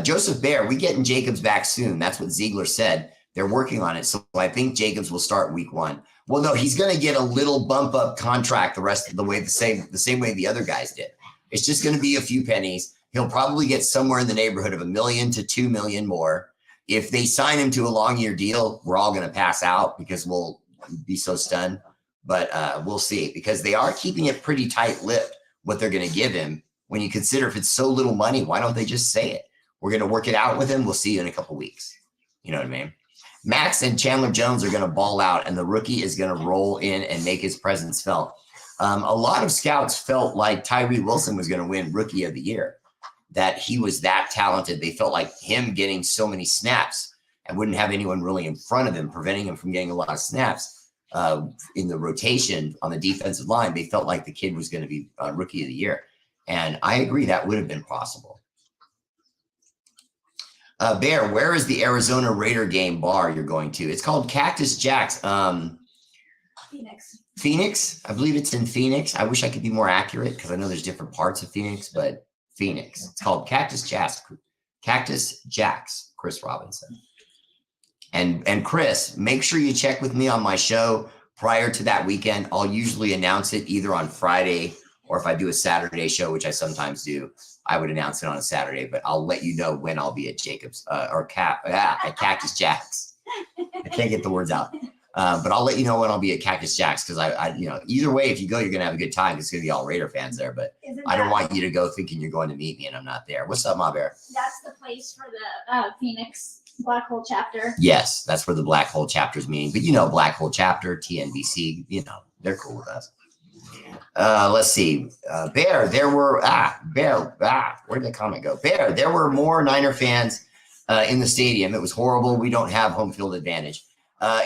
Joseph Bear, we getting Jacobs back soon. That's what Ziegler said. They're working on it. So I think Jacobs will start week 1. Well, no, he's going to get a little bump up contract the rest of the way, the same way the other guys did. It's just going to be a few pennies. He'll probably get somewhere in the neighborhood of $1 million to $2 million more. If they sign him to a long-year deal, we're all going to pass out because we'll be so stunned. But we'll see, because they are keeping it pretty tight-lipped what they're going to give him. When you consider if it's so little money, why don't they just say it? We're going to work it out with him. We'll see you in a couple weeks. You know what I mean? Max and Chandler Jones are going to ball out, and the rookie is going to roll in and make his presence felt. A lot of scouts felt like Tyree Wilson was going to win Rookie of the Year. that he was that talented. They felt like him getting so many snaps and wouldn't have anyone really in front of him, preventing him from getting a lot of snaps in the rotation on the defensive line. They felt like the kid was going to be rookie of the year. And I agree that would have been possible. Bear, where is the Arizona Raider game bar you're going to? It's called Cactus Jack's. Phoenix. I believe it's in Phoenix. I wish I could be more accurate because I know there's different parts of Phoenix, but Phoenix. It's called Cactus Jack's. Cactus Jack's, Chris Robinson. And Chris, make sure you check with me on my show prior to that weekend. I'll usually announce it either on Friday or if I do a Saturday show, which I sometimes do, I would announce it on a Saturday, but I'll let you know when I'll be at Jacob's at Cactus Jack's. I can't get the words out. But I'll let you know when I'll be at Cactus Jack's because I either way, if you go, you're going to have a good time. It's going to be all Raider fans there, but I don't want you to go thinking you're going to meet me and I'm not there. What's up, Ma Bear? That's the place for the Phoenix Black Hole chapter. Yes, that's where the Black Hole chapter's meeting. But Black Hole chapter, TNBC, they're cool with us. Let's see. Bear, there were where did the comment go? Bear, there were more Niner fans in the stadium. It was horrible. We don't have home field advantage.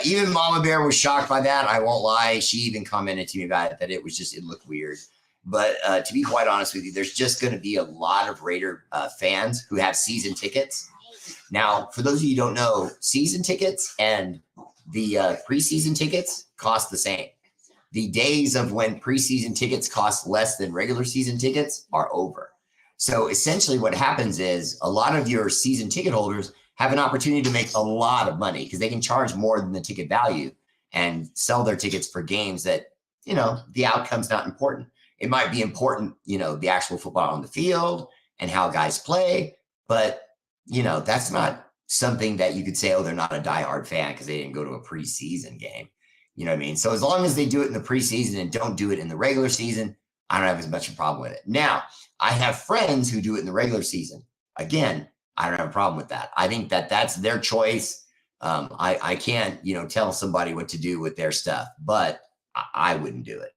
Even Mama Bear was shocked by that. I won't lie. She even commented to me about it, that it looked weird. But to be quite honest with you, there's just going to be a lot of Raider fans who have season tickets. Now, for those of you who don't know, season tickets and the preseason tickets cost the same. The days of when preseason tickets cost less than regular season tickets are over. So essentially what happens is a lot of your season ticket holders have an opportunity to make a lot of money because they can charge more than the ticket value and sell their tickets for games that, the outcome's not important. It might be important, the actual football on the field and how guys play, but, that's not something that you could say, oh, they're not a diehard fan because they didn't go to a preseason game. You know what I mean? So as long as they do it in the preseason and don't do it in the regular season, I don't have as much of a problem with it. Now, I have friends who do it in the regular season. Again, I don't have a problem with that. I think that that's their choice. I can't, tell somebody what to do with their stuff, but I wouldn't do it.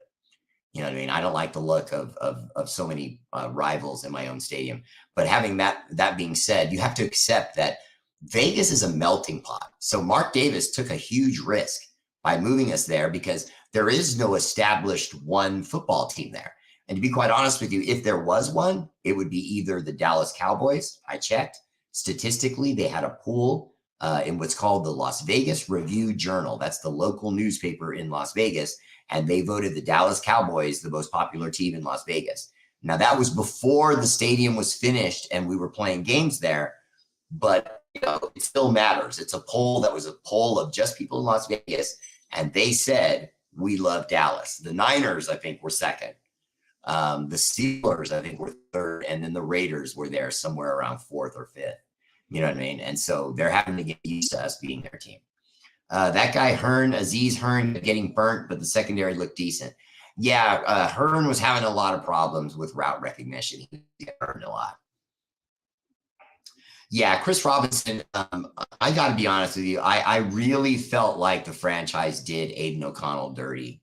You know what I mean? I don't like the look of so many rivals in my own stadium. But having that being said, you have to accept that Vegas is a melting pot. So Mark Davis took a huge risk by moving us there because there is no established one football team there. And to be quite honest with you, if there was one, it would be either the Dallas Cowboys. I checked. Statistically, they had a pool in what's called the Las Vegas Review-Journal. That's the local newspaper in Las Vegas. And they voted the Dallas Cowboys the most popular team in Las Vegas. Now, that was before the stadium was finished and we were playing games there. But, it still matters. It's a poll that was a poll of just people in Las Vegas. And they said, we love Dallas. The Niners, I think, were second. The Steelers, I think, were third. And then the Raiders were there somewhere around fourth or fifth. You know what I mean? And so they're having to get used to us being their team. That guy, Aziz Hearn, getting burnt, but the secondary looked decent. Yeah, Hearn was having a lot of problems with route recognition. He got burned a lot. Yeah, Chris Robinson, I got to be honest with you. I really felt like the franchise did Aiden O'Connell dirty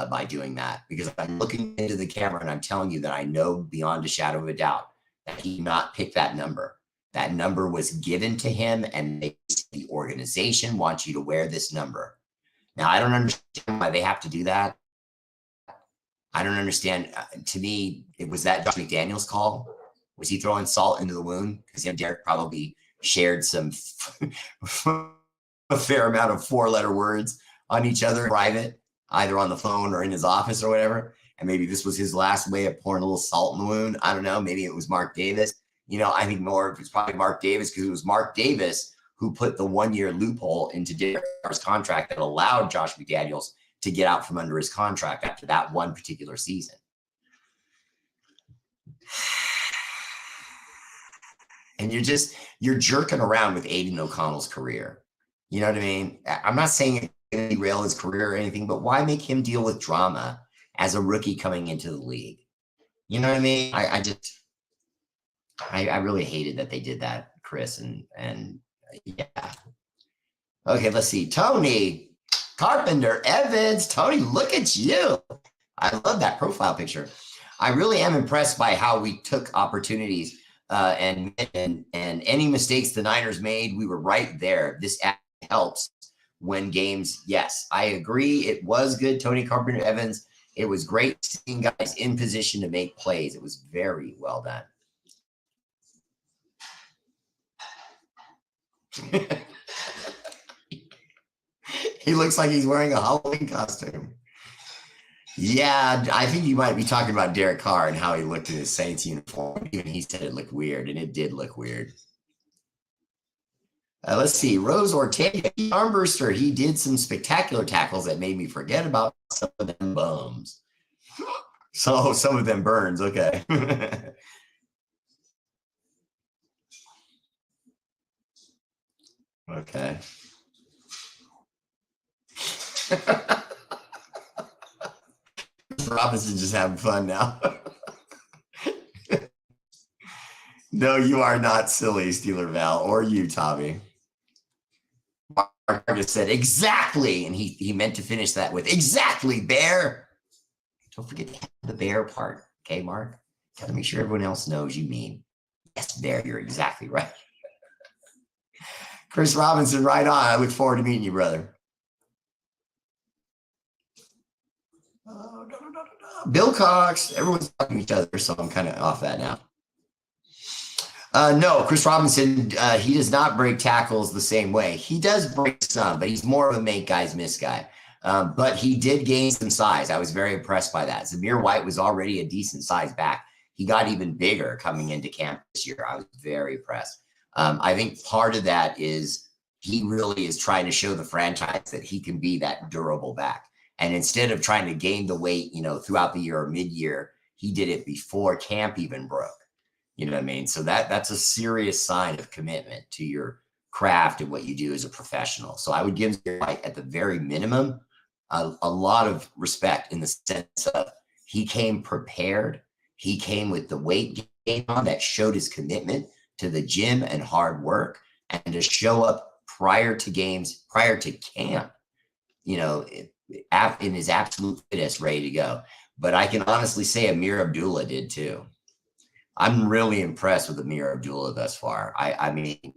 by doing that because I'm looking into the camera and I'm telling you that I know beyond a shadow of a doubt that he did not pick that number. That number was given to him and the organization wants you to wear this number. Now, I don't understand why they have to do that. I don't understand. To me, it was that Josh McDaniels call. Was he throwing salt into the wound? Because Derek probably shared some a fair amount of 4-letter words on each other in private, either on the phone or in his office or whatever. And maybe this was his last way of pouring a little salt in the wound. I don't know. Maybe it was Mark Davis. I think more it's probably Mark Davis because it was Mark Davis who put the 1-year loophole into Derek Carr's contract that allowed Josh McDaniels to get out from under his contract after that one particular season. And you're jerking around with Aiden O'Connell's career. You know what I mean? I'm not saying it's going to derail his career or anything, but why make him deal with drama as a rookie coming into the league? You know what I mean? I really hated that they did that, Chris. And yeah. Okay, let's see. Tony Carpenter Evans. Tony, look at you. I love that profile picture. I really am impressed by how we took opportunities and any mistakes the Niners made, we were right there. This helps when games. Yes, I agree. It was good. Tony Carpenter Evans. It was great seeing guys in position to make plays. It was very well done. He looks like he's wearing a Halloween costume. Yeah, I think you might be talking about Derek Carr and how he looked in his Saints uniform. Even he said it looked weird, and it did look weird. Let's see. Rose Ortega, armbruster. He did some spectacular tackles that made me forget about some of them bums. So some of them burns. Okay. Okay. Robinson's just having fun now. No, you are not silly, Steeler Val, or you, Tommy. Mark just said exactly, and he meant to finish that with exactly, Bear. Don't forget the bear part, okay, Mark? Gotta make sure everyone else knows you mean yes, Bear. You're exactly right. Chris Robinson, right on. I look forward to meeting you, brother. Bill Cox. Everyone's talking to each other, so I'm kind of off that now. No, Chris Robinson, he does not break tackles the same way. He does break some, but he's more of a make guys miss guy. But he did gain some size. I was very impressed by that. Zamir White was already a decent size back. He got even bigger coming into camp this year. I was very impressed. I think part of that is he really is trying to show the franchise that he can be that durable back. And instead of trying to gain the weight, throughout the year or mid-year, he did it before camp even broke. You know what I mean? So that's a serious sign of commitment to your craft and what you do as a professional. So I would give Zamir White at the very minimum a lot of respect in the sense of he came prepared. He came with the weight gain on that showed his commitment to the gym and hard work, and to show up prior to games, prior to camp, in his absolute fitness, ready to go. But I can honestly say Amir Abdullah did too. I'm really impressed with Amir Abdullah thus far. I mean,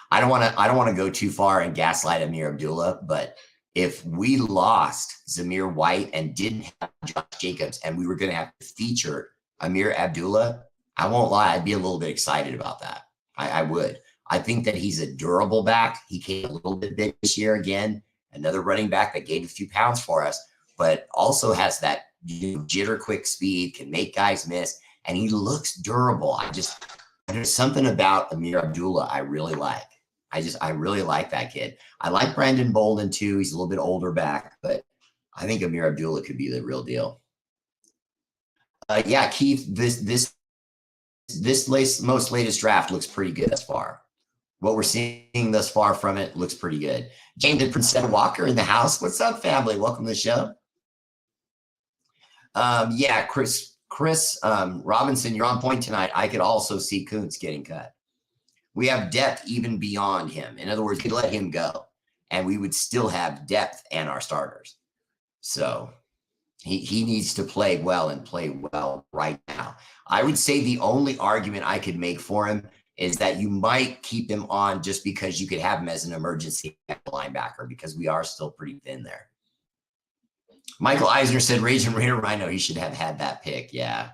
I don't want to go too far and gaslight Amir Abdullah, but if we lost Zamir White and didn't have Josh Jacobs and we were going to have to feature Amir Abdullah, I won't lie, I'd be a little bit excited about that. I would. I think that he's a durable back. He came a little bit big this year again, another running back that gained a few pounds for us, but also has that jitter quick speed, can make guys miss, and he looks durable. There's something about Amir Abdullah I really like. I really like that kid. I like Brandon Bolden too. He's a little bit older back, but I think Amir Abdullah could be the real deal. Yeah, Keith, this most latest draft looks pretty good thus far. What we're seeing thus far from it looks pretty good. James and Princetta Walker in the house. What's up, family? Welcome to the show. Yeah, Chris Robinson, you're on point tonight. I could also see Kuntz getting cut. We have depth even beyond him. In other words, we could let him go, and we would still have depth and our starters. So he needs to play well and play well right now. I would say the only argument I could make for him is that you might keep him on just because you could have him as an emergency linebacker, because we are still pretty thin there. Michael Eisner said, Raging Raider Rhino, he should have had that pick. Yeah.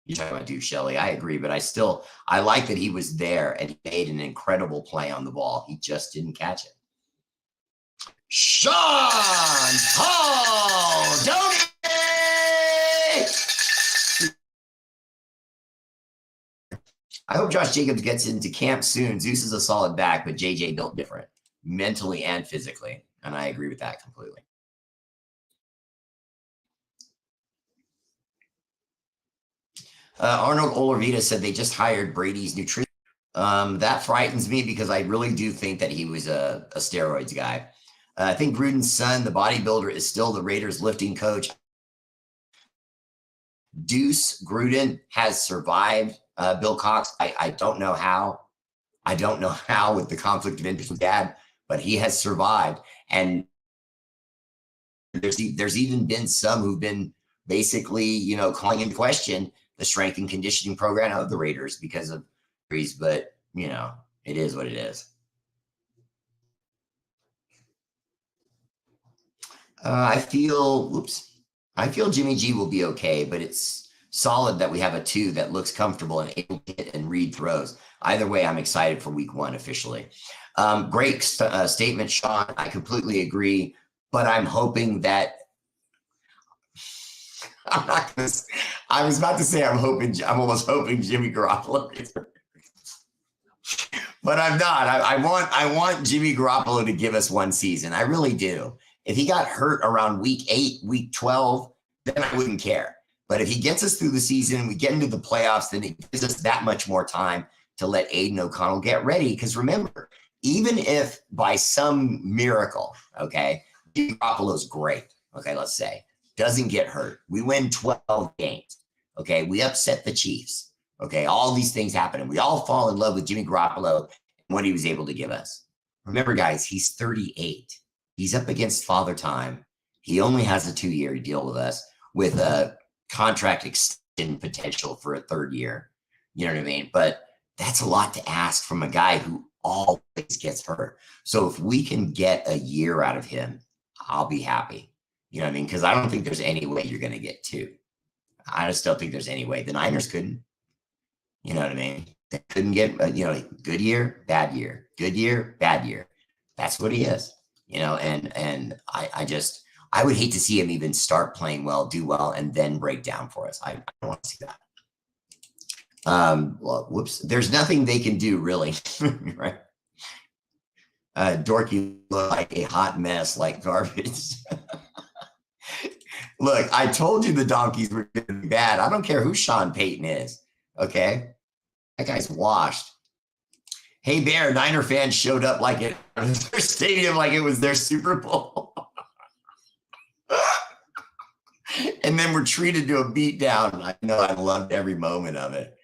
You're talking about Duke Shelley. I agree, but I like that he was there and he made an incredible play on the ball. He just didn't catch it. Sean Paul Doney! I hope Josh Jacobs gets into camp soon. Zeus is a solid back, but JJ built different mentally and physically. And I agree with that completely. Arnold Olervita said they just hired Brady's nutrition. That frightens me because I really do think that he was a steroids guy. I think Gruden's son, the bodybuilder, is still the Raiders lifting coach. Deuce Gruden has survived Bill Cox. I don't know how. I don't know how with the conflict of interest with dad, but he has survived. And there's even been some who've been basically, calling into question the strength and conditioning program of the Raiders because of injuries, but you know, it is what it is. I feel Jimmy G will be okay, but it's solid that we have a 2 that looks comfortable and able to hit and read throws. Either way, I'm excited for week 1 officially. Great statement, Sean. I completely agree, but I'm hoping that I was about to say I'm almost hoping Jimmy Garoppolo gets hurt. But I'm not. I want Jimmy Garoppolo to give us 1 season. I really do. If he got hurt around week 8, week 12, then I wouldn't care. But if he gets us through the season, we get into the playoffs, then it gives us that much more time to let Aiden O'Connell get ready. Because remember, even if by some miracle, okay, Jimmy Garoppolo's great, okay, let's say, doesn't get hurt. We win 12 games, okay? We upset the Chiefs, okay? All these things happen, and we all fall in love with Jimmy Garoppolo and what he was able to give us. Remember, guys, he's 38. He's up against Father Time. He only has a 2-year deal with us with a contract extension potential for a 3rd year. You know what I mean? But that's a lot to ask from a guy who always gets hurt. So if we can get a year out of him, I'll be happy. You know what I mean? Because I don't think there's any way you're going to get 2. I just don't think there's any way. The Niners couldn't. You know what I mean? They couldn't get, good year, bad year. Good year, bad year. That's what he is. You know, and I would hate to see him even start playing well, do well, and then break down for us. I don't want to see that. Well, whoops. There's nothing they can do, really. Right? Dorky looked like a hot mess, like garbage. Look, I told you the donkeys were going to be bad. I don't care who Sean Payton is. Okay? That guy's washed. Hey, Bear, Niner fans showed up like it was their stadium, like it was their Super Bowl. And then we're treated to a beatdown. I know, I loved every moment of it.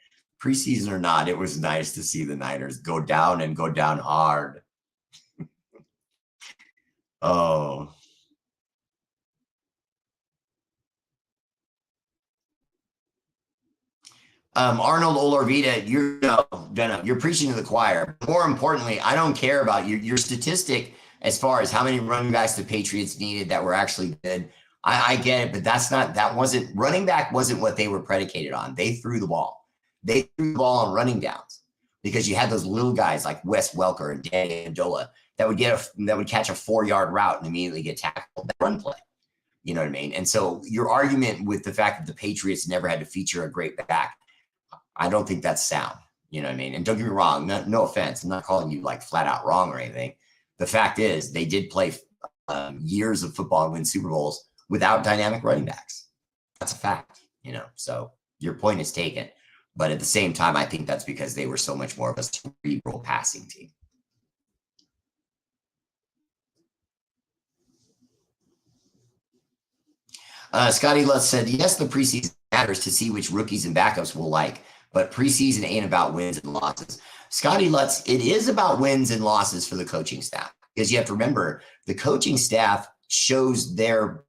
Preseason or not, it was nice to see the Niners go down and go down hard. Oh. Arnold Olarvita, you're preaching to the choir. More importantly, I don't care about your statistic as far as how many running backs the Patriots needed that were actually good. I get it, but running back wasn't what they were predicated on. They threw the ball. They threw the ball on running downs because you had those little guys like Wes Welker and Danny Amendola that would catch a 4-yard route and immediately get tackled. That run play. You know what I mean? And so your argument with the fact that the Patriots never had to feature a great back, I don't think that's sound. You know what I mean? And don't get me wrong, no offense. I'm not calling you like flat out wrong or anything. The fact is they did play years of football and win Super Bowls without dynamic running backs. That's a fact, so your point is taken. But at the same time, I think that's because they were so much more of a cerebral passing team. Scotty Lutz said, yes, the preseason matters to see which rookies and backups will like, but preseason ain't about wins and losses. Scotty Lutz, it is about wins and losses for the coaching staff, because you have to remember the coaching staff shows their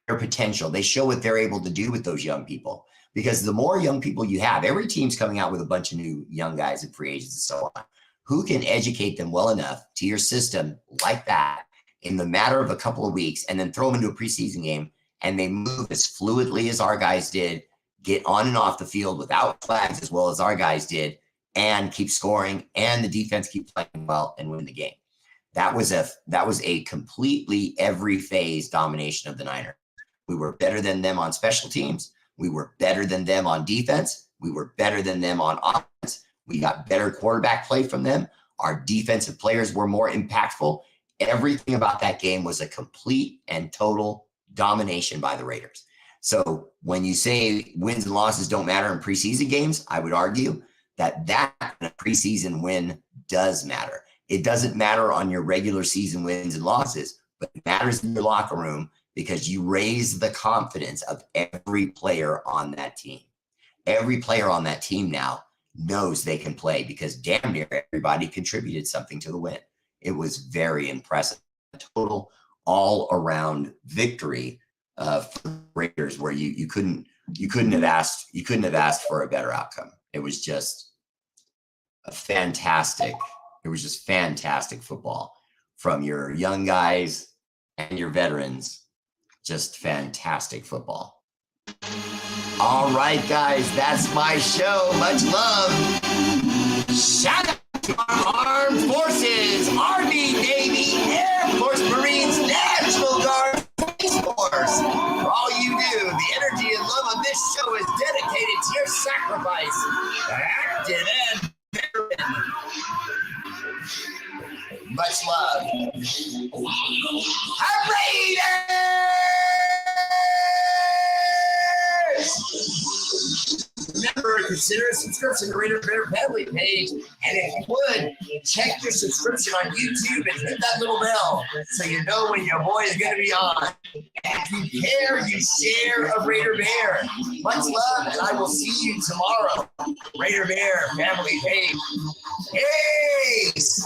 potential. They show what they're able to do with those young people, because the more young people you have, every team's coming out with a bunch of new young guys and free agents and so on, who can educate them well enough to your system like that in the matter of a couple of weeks and then throw them into a preseason game and they move as fluidly as our guys did, get on and off the field without flags as well as our guys did, and keep scoring, and the defense keep playing well and win the game. That was a completely every phase domination of the Niners. We were better than them on special teams. We were better than them on defense. We were better than them on offense. We got better quarterback play from them. Our defensive players were more impactful. Everything about that game was a complete and total domination by the Raiders. So when you say wins and losses don't matter in preseason games, I would argue that preseason win does matter. It doesn't matter on your regular season wins and losses, but it matters in your locker room because you raise the confidence of every player on that team. Every player on that team now knows they can play because damn near everybody contributed something to the win. It was very impressive. A total all-around victory for the Raiders where you couldn't you couldn't have asked for a better outcome. It was just fantastic football from your young guys and your veterans. Just fantastic football. All right, guys, that's my show. Much love. Shout out to our armed forces, Army, Navy, Air Force, Marines, National Guard, Space Force. For all you do, the energy and love of this show is dedicated to your sacrifice. Active and veteran. Much love. R8RBEAR! Remember, consider a subscription to R8RBEAR family page, and if you would, check your subscription on YouTube and hit that little bell so you know when your boy is going to be on. And if you care, you share a R8RBEAR. Much love, and I will see you tomorrow. R8RBEAR family page. Peace!